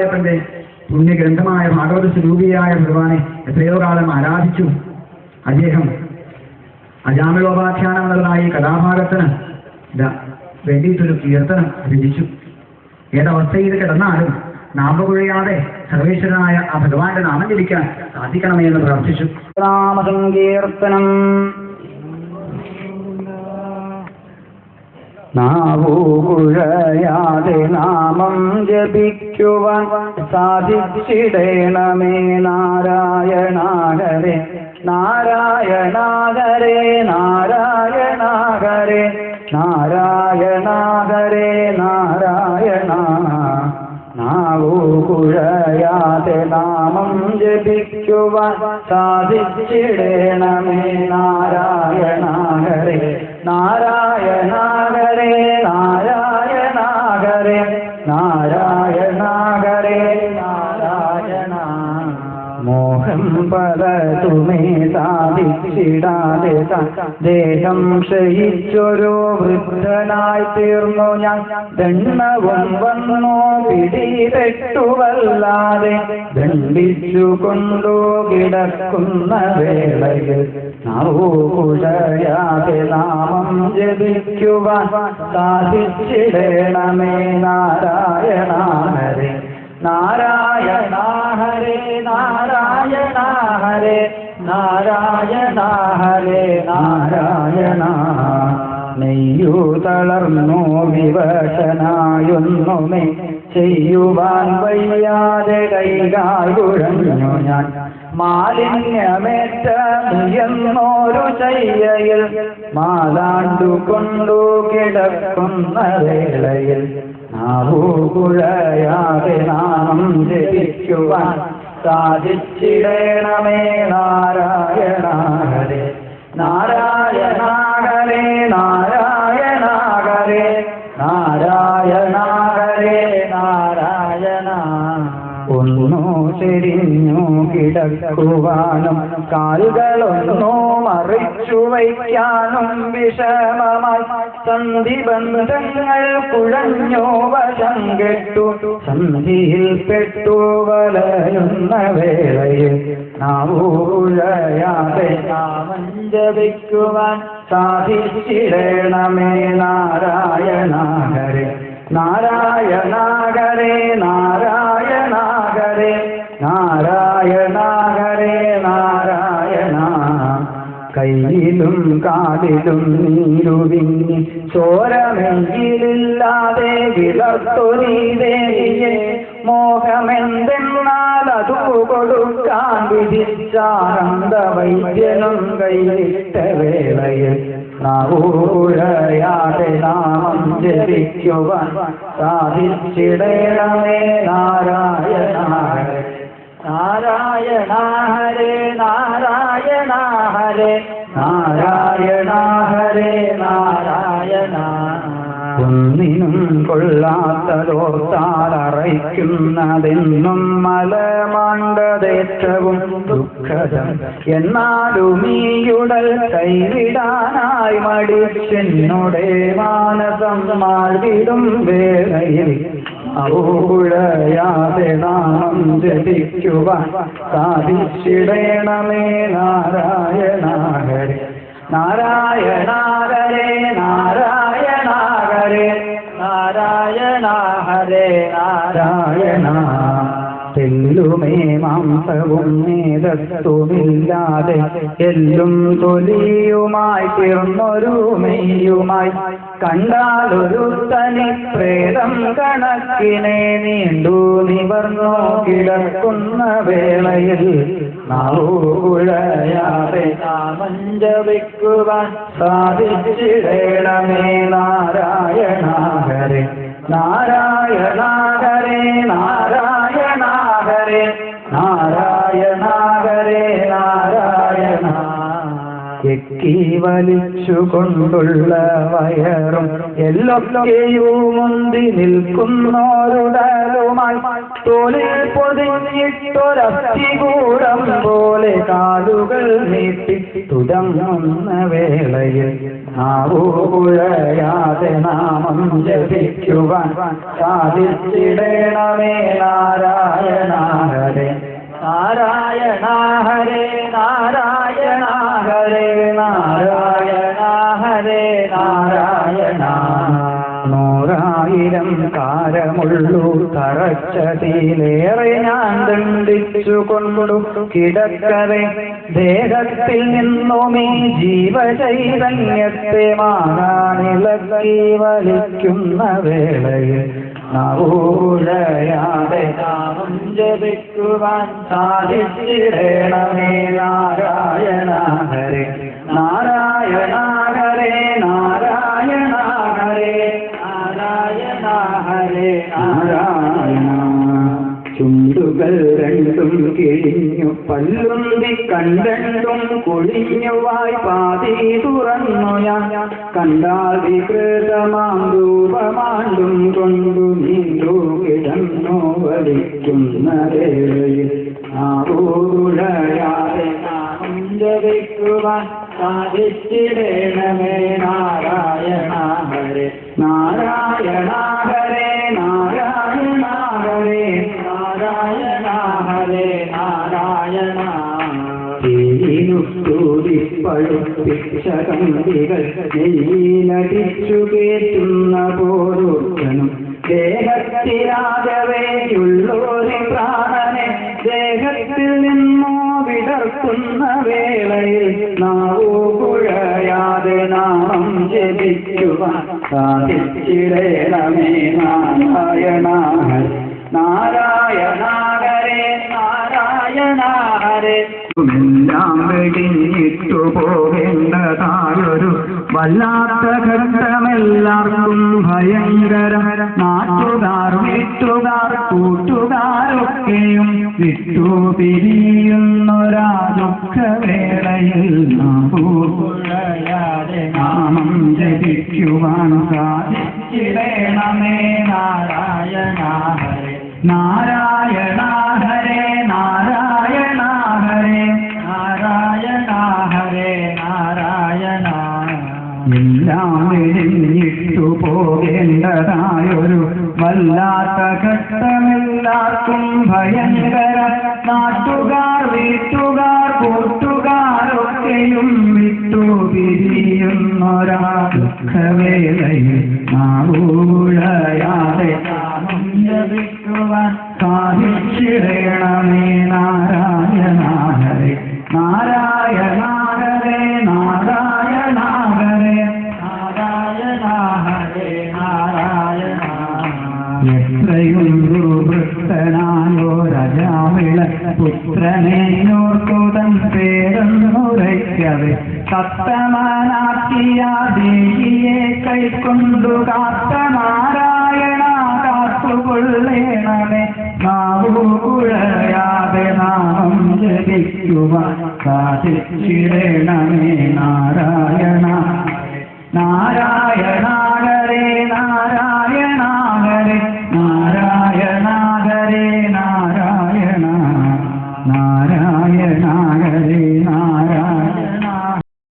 ഗുരുവായൂരപ്പന്റെ പുണ്യഗ്രന്ഥമായ ഭാഗവത സ്വരൂപിയായ ഭഗവാനെ എത്രയോ കാലം ആരാധിച്ചു. അദ്ദേഹം അജാമിളോപാഖ്യാനം എന്നുള്ളതായി കഥാഭാഗത്തിന് വേണ്ടിയിട്ടൊരു കീർത്തനം രചിച്ചു. ഏതവസ്ഥയിൽ കിടന്നാലും നാമകുഴയാതെ സർവേശ്വരനായ ആ ഭഗവാന്റെ നാമം ജപിക്കാൻ സാധിക്കണമേ എന്ന് പ്രാർത്ഥിച്ചു. നാമസങ്കീർത്തനം. നാവുകുഴയാതെ നാമം ജപിക്കുവാൻ സാധിച്ചിടേണമേ നാരായണ ഹരേ നാരായണ ഹരേ നാരായണ ഹരേ നാരായണ ഹരേ നാരായണ. നാവുകുഴയാതെ നാമം ജപിക്കുവാൻ സാധിച്ചിടേണമേ നാരായണ ഹരേ നാരായണ ഹരേ നാരായണ ഹരേ നാരായണ ഹരേ നാരായണ. മോഹം പലതുമേ സാധിച്ചിടാതെ ദേഹം ക്ഷയിച്ചൊരു വൃദ്ധനായി തീർന്നു ഞാൻ. ദണ്ഡവും വന്നു പിടിപെട്ടുവല്ലാതെ ദണ്ഡിച്ചു കൊണ്ടു കിടക്കുന്ന വേളയിൽ നാവുകുഴയാതെ നാമം ജപിക്കുവാൻ സാധിച്ചിടേണമേ നാരായണ ഹരേ നാരായണ ഹരേ നാരായണ ഹരേ നാരായണ ഹരേ നാരായണ. നെയ്യു തളർന്നു വിവശനായൊന്നുമേ ചെയ്യുവാൻ വയ്യാതെ കൈകാൽ കുഴഞ്ഞു ഞാൻ. മാലിന്യമേറ്റ എന്നൊരു ശയ്യയിൽ മാലാണ്ടു കൊണ്ടു കിടക്കുന്ന വേളയിൽ നാവുകുഴയാതെ നാമം ജപിക്കുവാൻ സാധിച്ചിടേണമേ നാരായണ ഹരേ നാരായണ ഹരേ നാരായണ ഹരേ നാരായണ ഹരേ നാരായണ. ഒന്നു ചെരിഞ്ഞു കിടക്കുവാനും കാലുകളൊന്നു മറിച്ചു വയ്ക്കാനും വിഷമമായി സന്ധിബന്ധങ്ങൾ കുഴഞ്ഞു വശം കെട്ടു സന്ധിയിൽ പെട്ടു വലയുന്ന വേളയിൽ നാവുകുഴയാതെ നാമം ജപിക്കുവാൻ സാധിച്ചിടേണമേ നാരായണ ഹരേ നാരായണ ഹരേ നാരായണ ഹരേ നാരായണ ഹരേ നാരായണ. കയ്യിലും കാലിലും നീരുവിങ്ങി ചോരമെങ്കിലില്ലാതെ വിളർത്തൊരീ ദേവിയെ മോഹമെന്തെന്നാൽ അതു കൊടുക്കാൻ വിധിച്ചാനന്ദ വൈദ്യനും കൈവിട്ട വേളയിൽ നാവുകുഴയാതെ നാമം ജപിക്കുവാൻ സാധിച്ചിടേണമേ നാരായണ ഹരേ നാരായണ ഹരേ നാരായണ ഹരേ നാരായണ ഹരേ നാരായണ. ഒന്നിനും കൊള്ളാത്തതോർത്താലറയ്ക്കുന്നതെന്നും മലമാണ്ടതേറ്റവും ദുഃഖദം. എന്നാലും ഈയുടൽ കൈവിടാനായി മടിച്ചെന്നുടെ മാനസം മാഴ്വിടും വേളയിൽ നാവുകുഴയാതെ നാമം ജപിക്കുവാൻ സാധിച്ചിടേണമേ നാരായണ ഹരേ നാരായണ ഹരേ നാരായണ ഹരേ നാരായണ ഹരേ നാരായണ. തെല്ലുമേ മാംസവും മേധസ്സുമില്ലാതെ എല്ലും തൊലിയുമായി തീർന്നൊരു മെയ്യുമായി കണ്ടാലൊരു തനി പ്രേതം കണക്കിനെ നീണ്ടു നിവർന്നു കിടക്കുന്ന വേളയിൽ നാവുകുഴയാതെ നാമം ജപിക്കുവാൻ സാധിച്ചിടേണമേ നാരായണ ഹരേ നാരായണ ഹരേ നാരായണ ഹരേ നാരായണ ഹരേ നാരായണ. എക്കി വലിച്ചുകൊണ്ടുള്ള വയറും എല്ലൊക്കെയുമുന്തി നിൽക്കുന്നോരുടലുമായി തോലിൽ പൊതിഞ്ഞിട്ടൊരസ്ഥികൂടം പോലെ കാലുകൾ നീട്ടി തുടങ്ങുന്ന വേളയിൽ നാവുകുഴയാതെ നാമം ജപിക്കുവാൻ സാധിച്ചിടേണമേ നാരായണ സാരമുള്ളൂ തറച്ചതിയിലേറെ ഞാൻ ദണ്ഡിച്ചു കൊണ്ടു കിടക്കവേ ദേഹത്തിൽ നിന്നും ഈ ജീവചൈതന്യത്തെ മാറാനിളക്കി വലിക്കുന്ന വേളയിൽ നാവൂഴയാതെ നാമം ജപിക്കുവാൻ സാധിച്ചിടണമേ നാരായണ ഹരേ നാരായണ ഹരേ നാരായണ ഹരേ നാരായണ ഹരേ നാരായണ. ചുണ്ടുകൾ രണ്ടും കിഴിഞ്ഞു പല്ലുന്തി കണ്ടെണ്ടും കൊഴിഞ്ഞു വായ്പാതി തുറന്നു ഞാൻ കണ്ടാൽ വികൃതമാം രൂപമാണ്ടും കൊണ്ടു നീണ്ടു കിടന്നു വലിക്കുന്ന വേളയിൽ ആവൂഴയാതെ നാമം ജപിക്കുവാൻ സാധിച്ചിടണമേ നാരായണ ഹരേ നാരായണ ഹരേ നാരായണ ഹരേ നാരായണ ഹരേ നാരായണ. പഴുപ്പിച്ച കമ്പികൾ നെയ്യിലടിച്ചു കേറ്റുന്ന പോരൊരുത്തനും ദേഹത്തിലാകവെയുള്ളൊരു പ്രാണനെ ദേഹത്തിൽ നിന്നോ വിടർത്തുന്ന വേളയിൽ നാവൂകുഴയാതെ നാമം ജപിക്കുവാൻ സാധിച്ചിടണമേ നാരായണ ഹരേ നാരായണ ഹരേ നാരായണ ഹരേ. എല്ലാം വെടിഞ്ഞിട്ടു പോകേണ്ടതായൊരു വല്ലാത്ത ഘട്ടമെല്ലാവർക്കും ഭയങ്കരം. നാട്ടുകാർ വീട്ടുകാർ കൂട്ടുകാരൊക്കെയും വിട്ടു പിരിയുന്നൊരാ ദുഃഖവേളയിൽ നാവൂഴയാതെ നാമം ജപിക്കുവാൻ സാധിച്ചിടണമേ നാരായണ ഹരേ നാരായണ ഹരേ നാരായണ ഹരേ നാരായണ ഹരേ നാരായണ. എല്ലാം വെടിഞ്ഞിട്ടു പോകേണ്ടതായൊരു വല്ലാത്ത ഘട്ടമെല്ലാവർക്കും ഭയങ്കര. നാട്ടുകാർ വീട്ടുകാർ കൂട്ടുകാരൊക്കെയും വിട്ടു പിരിയുന്നൊരാ ദുഃഖവേളയിൽ നാവൂഴയാതെ നാമം ജപിക്കുവാൻ സാധിച്ചിടണമേ നാരായണ ഹരേ നാരായണ ഹരേ നാരായണ ഹരേ നാരായണ ഹരേ നാരായണ. എത്രയും ദുർവൃത്തനായോ രജാമിള പുത്രനെയോർക്കുതൻ പേരെന്നുരയ്ക്കവേ സത്തമാനാക്കിയ ദേഹിയെ കൈക്കൊണ്ടു കാത്ത നാരായണ കാത്തുകൊള്ളേണമേ നാവൂകുഴയാതെ നാമം ജപിക്കുവാൻ സാധിച്ചിടണമേ നാരായണ നാരായണ ഹരേ നാരായണ